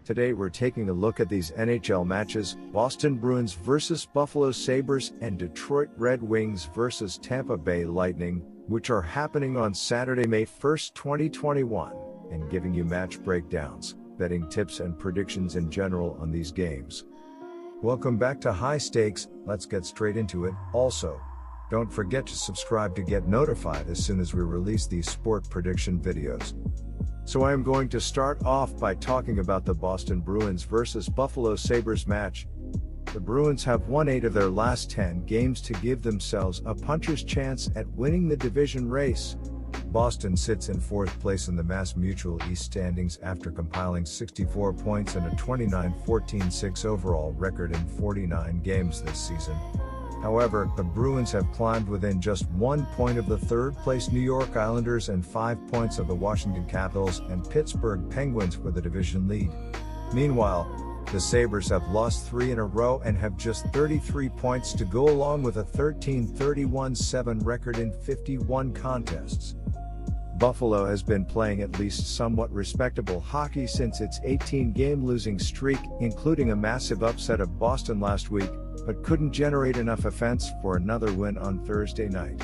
Today we're taking a look at these NHL matches: Boston Bruins vs Buffalo Sabres and Detroit Red Wings vs Tampa Bay Lightning, which are happening on Saturday, May 1st, 2021, and giving you match breakdowns, betting tips and predictions in general on these games. Welcome back to High Stakes. Let's get straight into it. Also, don't forget to subscribe to get notified as soon as we release these sport prediction videos. So I am going to start off by talking about the Boston Bruins vs Buffalo Sabres match. The Bruins have won 8 of their last 10 games to give themselves a puncher's chance at winning the division race. Boston sits in 4th place in the Mass Mutual East standings after compiling 64 points and a 29-14-6 overall record in 49 games this season. However, the Bruins have climbed within just 1 point of the 3rd-place New York Islanders and 5 points of the Washington Capitals and Pittsburgh Penguins for the division lead. Meanwhile, the Sabres have lost 3 in a row and have just 33 points to go along with a 13-31-7 record in 51 contests. Buffalo has been playing at least somewhat respectable hockey since its 18-game losing streak, including a massive upset of Boston last week, but couldn't generate enough offense for another win on Thursday night.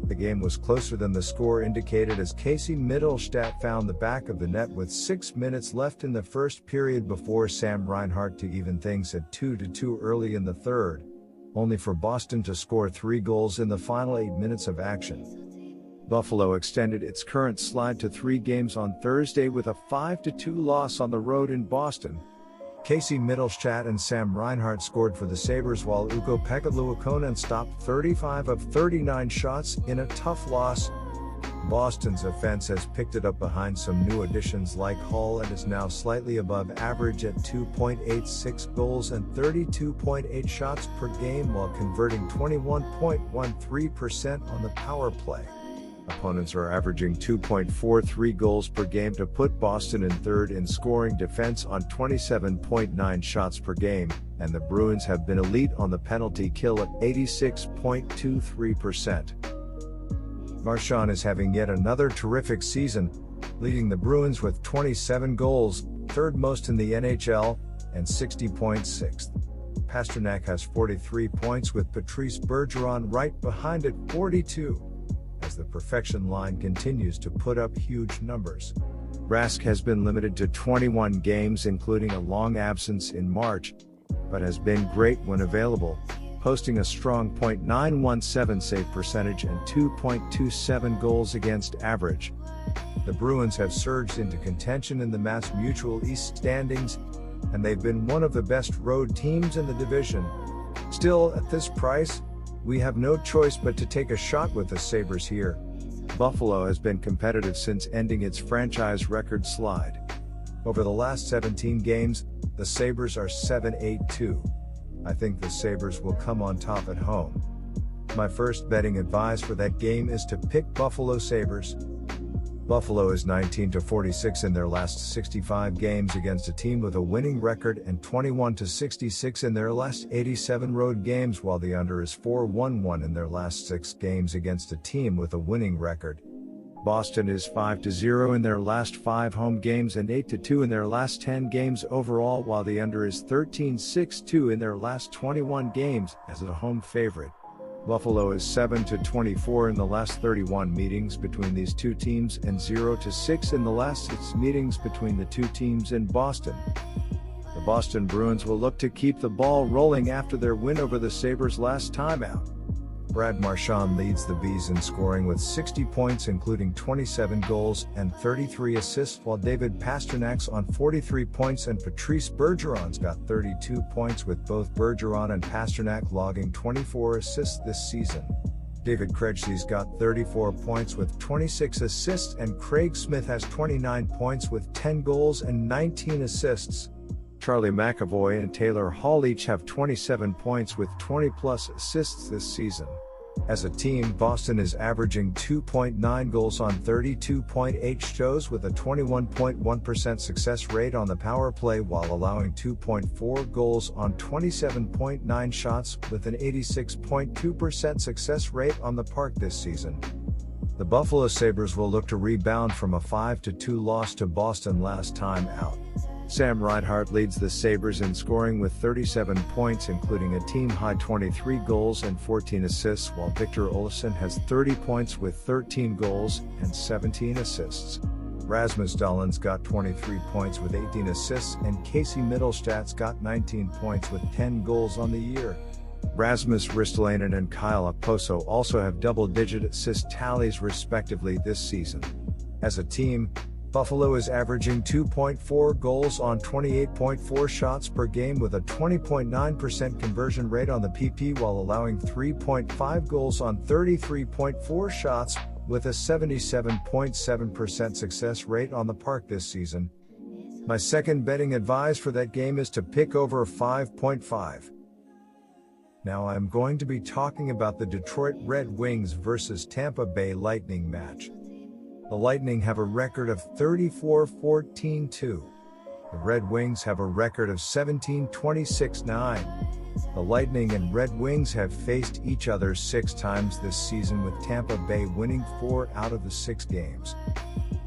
The game was closer than the score indicated as Casey Mittelstadt found the back of the net with 6 minutes left in the first period before Sam Reinhart to even things at 2-2 early in the third, only for Boston to score 3 goals in the final 8 minutes of action. Buffalo extended its current slide to 3 games on Thursday with a 5-2 loss on the road in Boston. Casey Mittelstadt and Sam Reinhart scored for the Sabres while Ukko-Pekka Luukkonen stopped 35 of 39 shots in a tough loss. Boston's offense has picked it up behind some new additions like Hull and is now slightly above average at 2.86 goals and 32.8 shots per game while converting 21.13% on the power play. Opponents are averaging 2.43 goals per game to put Boston in 3rd in scoring defense on 27.9 shots per game, and the Bruins have been elite on the penalty kill at 86.23%. Marchand is having yet another terrific season, leading the Bruins with 27 goals, 3rd most in the NHL, and 60 points 6th. Pastrnak has 43 points with Patrice Bergeron right behind at 42. As the perfection line continues to put up huge numbers. Rask has been limited to 21 games including a long absence in March, but has been great when available, posting a strong .917 save percentage and 2.27 goals against average. The Bruins have surged into contention in the Mass Mutual East standings, and they've been one of the best road teams in the division. Still, at this price, we have no choice but to take a shot with the Sabres here. Buffalo has been competitive since ending its franchise record slide. Over the last 17 games, the Sabres are 7-8-2. I think the Sabres will come on top at home. My first betting advice for that game is to pick Buffalo Sabres. Buffalo is 19-46 in their last 65 games against a team with a winning record and 21-66 in their last 87 road games, while the under is 4-1-1 in their last 6 games against a team with a winning record. Boston is 5-0 in their last 5 home games and 8-2 in their last 10 games overall, while the under is 13-6-2 in their last 21 games as a home favorite. Buffalo is 7-24 in the last 31 meetings between these two teams and 0-6 in the last 6 meetings between the two teams in Boston. The Boston Bruins will look to keep the ball rolling after their win over the Sabres last time out. Brad Marchand leads the Bees in scoring with 60 points including 27 goals and 33 assists, while David Pasternak's on 43 points and Patrice Bergeron's got 32 points, with both Bergeron and Pastrnak logging 24 assists this season. David Krejci's got 34 points with 26 assists, and Craig Smith has 29 points with 10 goals and 19 assists. Charlie McAvoy and Taylor Hall each have 27 points with 20-plus assists this season. As a team, Boston is averaging 2.9 goals on 32.8 shows with a 21.1% success rate on the power play, while allowing 2.4 goals on 27.9 shots with an 86.2% success rate on the park this season. The Buffalo Sabres will look to rebound from a 5-2 loss to Boston last time out. Sam Reinhart leads the Sabres in scoring with 37 points, including a team-high 23 goals and 14 assists, while Victor Olofsson has 30 points with 13 goals and 17 assists. Rasmus Dahlins got 23 points with 18 assists, and Casey Mittelstadt's got 19 points with 10 goals on the year. Rasmus Ristolainen and Kyle Okposo also have double-digit assist tallies respectively this season. As a team, Buffalo is averaging 2.4 goals on 28.4 shots per game with a 20.9% conversion rate on the PP, while allowing 3.5 goals on 33.4 shots with a 77.7% success rate on the park this season. My second betting advice for that game is to pick over 5.5. Now I'm going to be talking about the Detroit Red Wings versus Tampa Bay Lightning match. The Lightning have a record of 34-14-2. The Red Wings have a record of 17-26-9. The Lightning and Red Wings have faced each other 6 times this season, with Tampa Bay winning 4 out of the 6 games.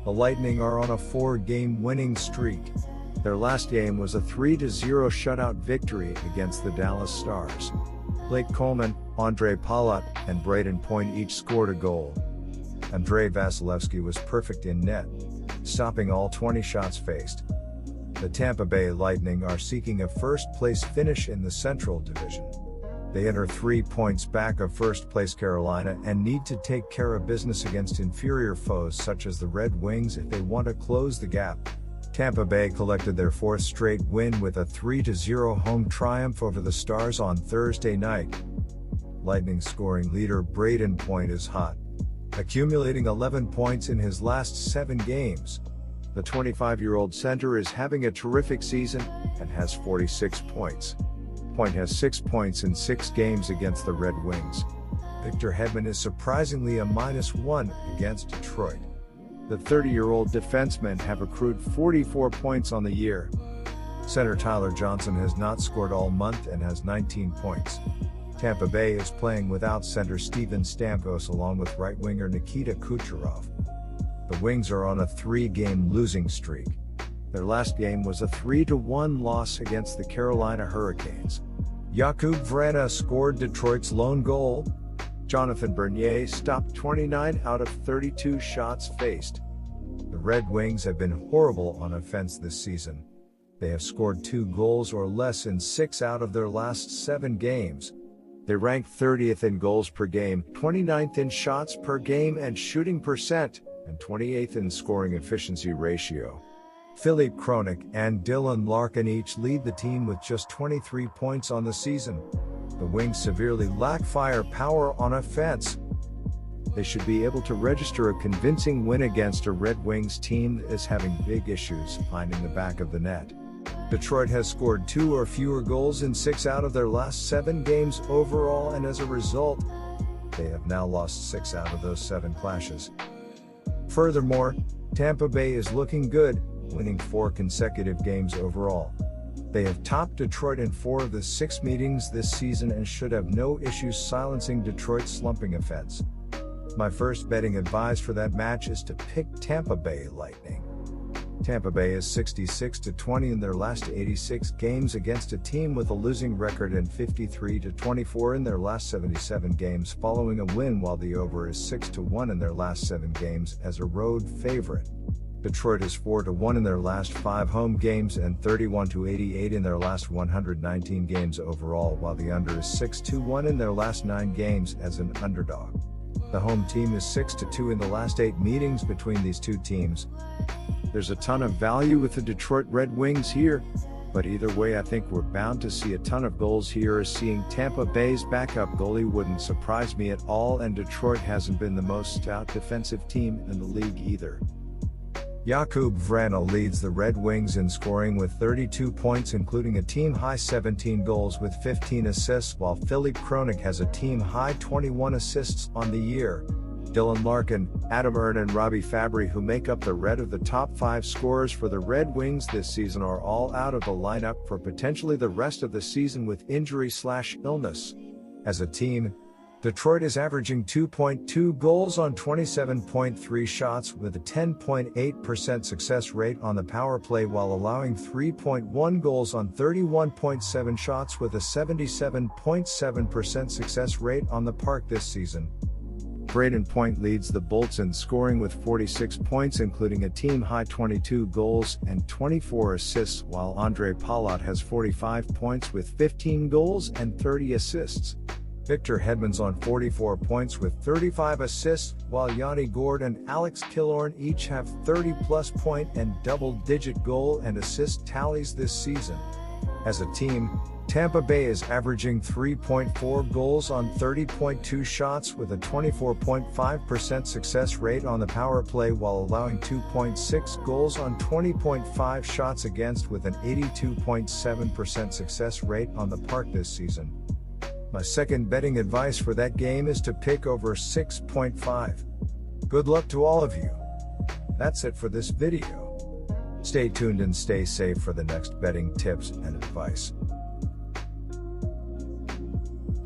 The Lightning are on a 4-game winning streak. Their last game was a 3-0 shutout victory against the Dallas Stars. Blake Coleman, Andre Palat, and Braden Point each scored a goal. Andrei Vasilevsky was perfect in net, stopping all 20 shots faced. The Tampa Bay Lightning are seeking a first-place finish in the Central Division. They enter 3 points back of first-place Carolina and need to take care of business against inferior foes such as the Red Wings if they want to close the gap. Tampa Bay collected their 4th straight win with a 3-0 home triumph over the Stars on Thursday night. Lightning scoring leader Braden Point is hot, accumulating 11 points in his last 7 games. The 25-year-old center is having a terrific season and has 46 points. Point has 6 points in 6 games against the Red Wings. Victor Hedman is surprisingly a -1 against Detroit. The 30-year-old defensemen have accrued 44 points on the year. Center Tyler Johnson has not scored all month and has 19 points. Tampa Bay is playing without center Steven Stamkos along with right winger Nikita Kucherov. The Wings are on a 3-game losing streak. Their last game was a 3-1 loss against the Carolina Hurricanes. Jakub Vrana scored Detroit's lone goal. Jonathan Bernier stopped 29 out of 32 shots faced. The Red Wings have been horrible on offense this season. They have scored 2 goals or less in 6 out of their last 7 games. They rank 30th in goals per game, 29th in shots per game and shooting percent, and 28th in scoring efficiency ratio. Philippe Kronik and Dylan Larkin each lead the team with just 23 points on the season. The Wings severely lack firepower on offense. They should be able to register a convincing win against a Red Wings team that is having big issues finding the back of the net. Detroit has scored 2 or fewer goals in 6 out of their last 7 games overall, and as a result, they have now lost 6 out of those 7 clashes. Furthermore, Tampa Bay is looking good, winning 4 consecutive games overall. They have topped Detroit in 4 of the 6 meetings this season and should have no issues silencing Detroit's slumping offense. My first betting advice for that match is to pick Tampa Bay Lightning. Tampa Bay is 66-20 in their last 86 games against a team with a losing record, and 53-24 in their last 77 games following a win, while the over is 6-1 in their last 7 games as a road favorite. Detroit is 4-1 in their last 5 home games and 31-88 in their last 119 games overall, while the under is 6-1 in their last 9 games as an underdog. The home team is 6-2 in the last 8 meetings between these two teams. There's a ton of value with the Detroit Red Wings here, but either way I think we're bound to see a ton of goals here, as seeing Tampa Bay's backup goalie wouldn't surprise me at all, and Detroit hasn't been the most stout defensive team in the league either. Jakub Vrana leads the Red Wings in scoring with 32 points, including a team-high 17 goals with 15 assists, while Philippe Kronik has a team-high 21 assists on the year. Dylan Larkin, Adam Erne and Robbie Fabry, who make up the red of the top 5 scorers for the Red Wings this season, are all out of the lineup for potentially the rest of the season with injury/illness. As a team, Detroit is averaging 2.2 goals on 27.3 shots with a 10.8% success rate on the power play while allowing 3.1 goals on 31.7 shots with a 77.7% success rate on the park this season. Braden Point leads the Bolts in scoring with 46 points, including a team-high 22 goals and 24 assists, while Andre Palat has 45 points with 15 goals and 30 assists. Victor Hedman's on 44 points with 35 assists, while Yanni Gourde and Alex Killorn each have 30-plus point and double-digit goal and assist tallies this season. As a team, Tampa Bay is averaging 3.4 goals on 30.2 shots with a 24.5% success rate on the power play while allowing 2.6 goals on 20.5 shots against with an 82.7% success rate on the park this season. My second betting advice for that game is to pick over 6.5. Good luck to all of you. That's it for this video. Stay tuned and stay safe for the next betting tips and advice.